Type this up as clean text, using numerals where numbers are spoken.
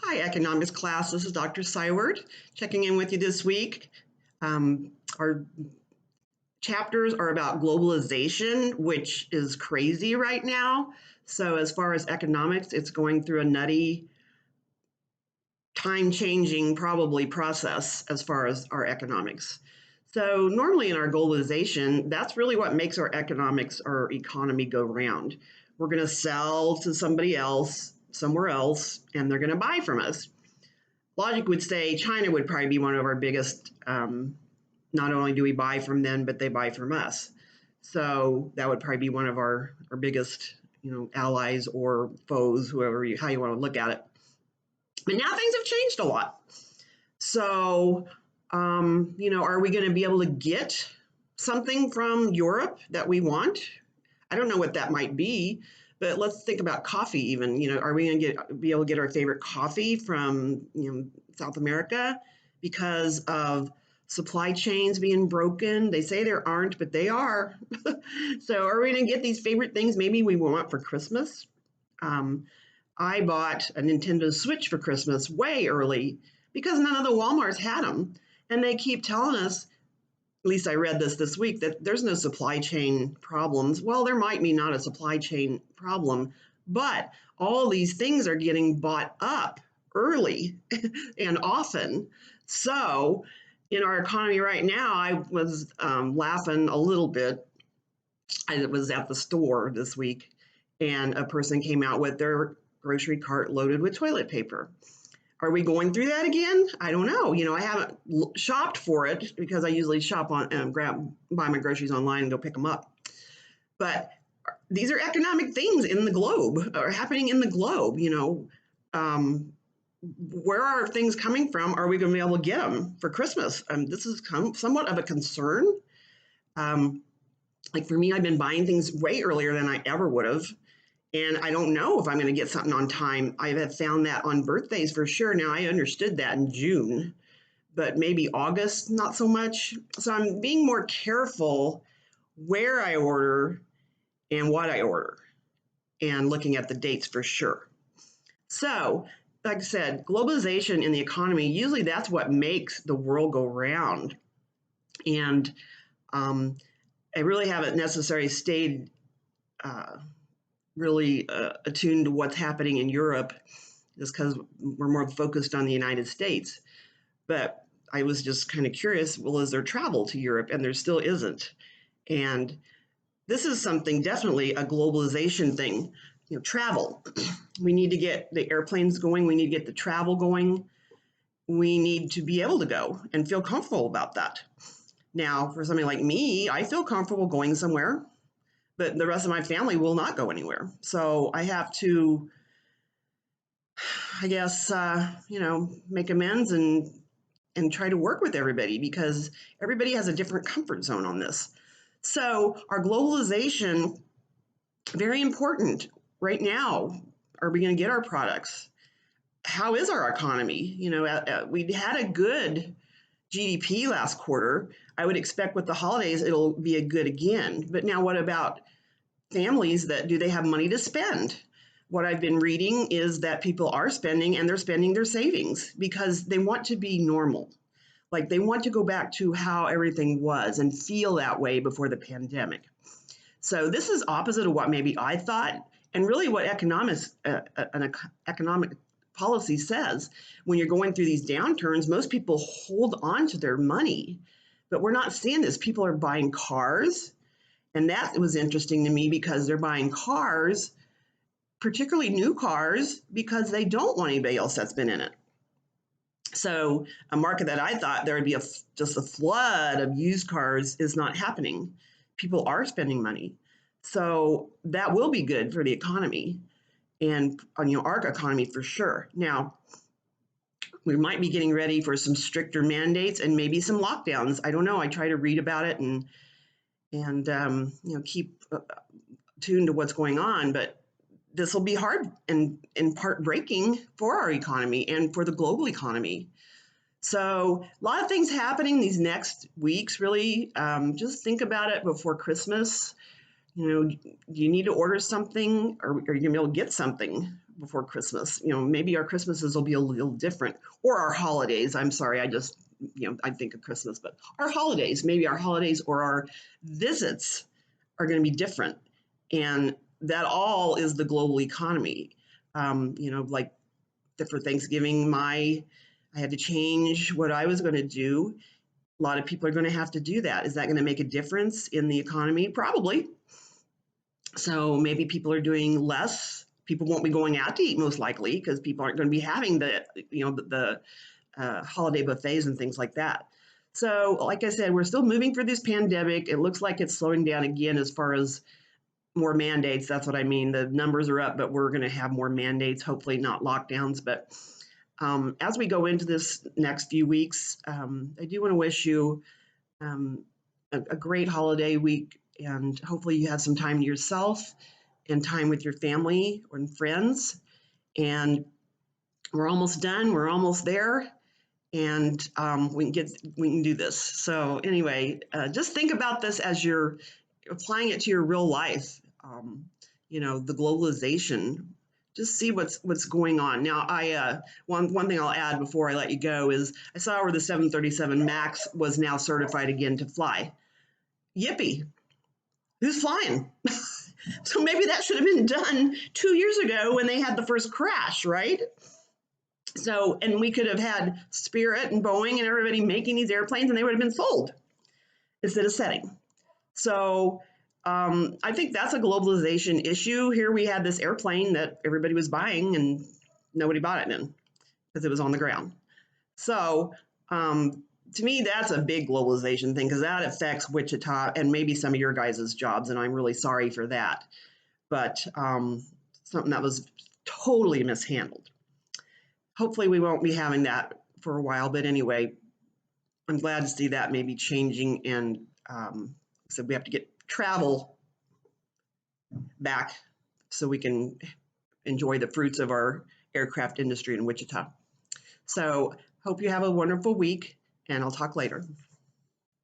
Hi, economics class. This is Dr. Syward checking in with you this week. Our chapters are about globalization, which is crazy right now. So, as far as economics, it's going through a nutty, time changing, probably process as far as our economics. So, normally in our globalization, that's really what makes our economics, our economy go round. We're going to sell to somebody else, somewhere else, and they're going to buy from us. Logic would say China would probably be one of our biggest. Not only do we buy from them, but they buy from us. So that would probably be one of our biggest, allies or foes, how you want to look at it. But now things have changed a lot. So, are we going to be able to get something from Europe that we want? I don't know what that might be, but let's think about coffee even. Are we going to be able to get our favorite coffee from, South America because of supply chains being broken? They say there aren't, but they are. So are we going to get these favorite things maybe we want for Christmas? I bought a Nintendo Switch for Christmas way early because none of the Walmarts had them. And they keep telling us, at least I read this week, that there's no supply chain problems. Well, there might be not a supply chain problem, but all these things are getting bought up early and often. So in our economy right now, I was laughing a little bit. I was at the store this week, and a person came out with their grocery cart loaded with toilet paper. Are we going through that again? I don't know. I haven't shopped for it because I usually shop on buy my groceries online and go pick them up. But these are economic things in the globe, are happening in the globe. Where are things coming from? Are we going to be able to get them for Christmas? This is somewhat of a concern. Like for me, I've been buying things way earlier than I ever would have. And I don't know if I'm going to get something on time. I have found that on birthdays for sure. Now, I understood that in June, but maybe August, not so much. So I'm being more careful where I order and what I order and looking at the dates for sure. So, like I said, globalization in the economy, usually that's what makes the world go round. And I really haven't necessarily stayed really attuned to what's happening in Europe just because we're more focused on the United States. But I was just kind of curious, well, is there travel to Europe? And there still isn't. And this is something, definitely a globalization thing, travel. We need to get the airplanes going. We need to get the travel going. We need to be able to go and feel comfortable about that. Now, for somebody like me, I feel comfortable going somewhere, but the rest of my family will not go anywhere. So I have to, I guess, make amends and try to work with everybody because everybody has a different comfort zone on this. So our globalization, very important right now. Are we going to get our products? How is our economy? We had a good GDP last quarter. I would expect with the holidays, it'll be a good again. But now what about families do they have money to spend? What I've been reading is that people are spending and they're spending their savings because they want to be normal. Like they want to go back to how everything was and feel that way before the pandemic. So this is opposite of what maybe I thought, and really what an economic policy says. When you're going through these downturns, most people hold on to their money, but we're not seeing this. People are buying cars, and that was interesting to me because they're buying cars, particularly new cars, because they don't want anybody else that's been in it. So a market that I thought there would be just a flood of used cars is not happening. People are spending money. So that will be good for the economy and our economy for sure. Now, we might be getting ready for some stricter mandates and maybe some lockdowns. I don't know. I try to read about it and keep tuned to what's going on, but this will be hard and in part breaking for our economy and for the global economy. So a lot of things happening these next weeks, really. Just think about it before Christmas. Do you need to order something, or are you going to be able to get something before Christmas. Maybe our Christmases will be a little different, or our holidays. I'm sorry, I think of Christmas, but our holidays, maybe our holidays or our visits are going to be different. And that all is the global economy. Like for Thanksgiving, I had to change what I was going to do. A lot of people are going to have to do that. Is that going to make a difference in the economy? Probably. So maybe people are doing less. People won't be going out to eat most likely because people aren't going to be having the holiday buffets and things like that. So, like I said, we're still moving through this pandemic. It looks like it's slowing down again as far as more mandates. That's what I mean. The numbers are up, but we're going to have more mandates, hopefully not lockdowns. But as we go into this next few weeks, I do want to wish you a great holiday week, and hopefully you have some time to yourself and time with your family and friends. And we're almost done. We're almost there, and we can do this. So anyway, just think about this as you're applying it to your real life. The globalization. Just see what's going on. Now, one thing I'll add before I let you go is I saw where the 737 MAX was now certified again to fly. Yippee! Who's flying? So maybe that should have been done 2 years ago when they had the first crash, right? So, and we could have had Spirit and Boeing and everybody making these airplanes, and they would have been sold instead of setting. So I think that's a globalization issue. Here we had this airplane that everybody was buying, and nobody bought it then because it was on the ground. So to me, that's a big globalization thing because that affects Wichita and maybe some of your guys' jobs, and I'm really sorry for that. But something that was totally mishandled. Hopefully we won't be having that for a while, but anyway, I'm glad to see that maybe changing, and so we have to get travel back so we can enjoy the fruits of our aircraft industry in Wichita. So hope you have a wonderful week, and I'll talk later.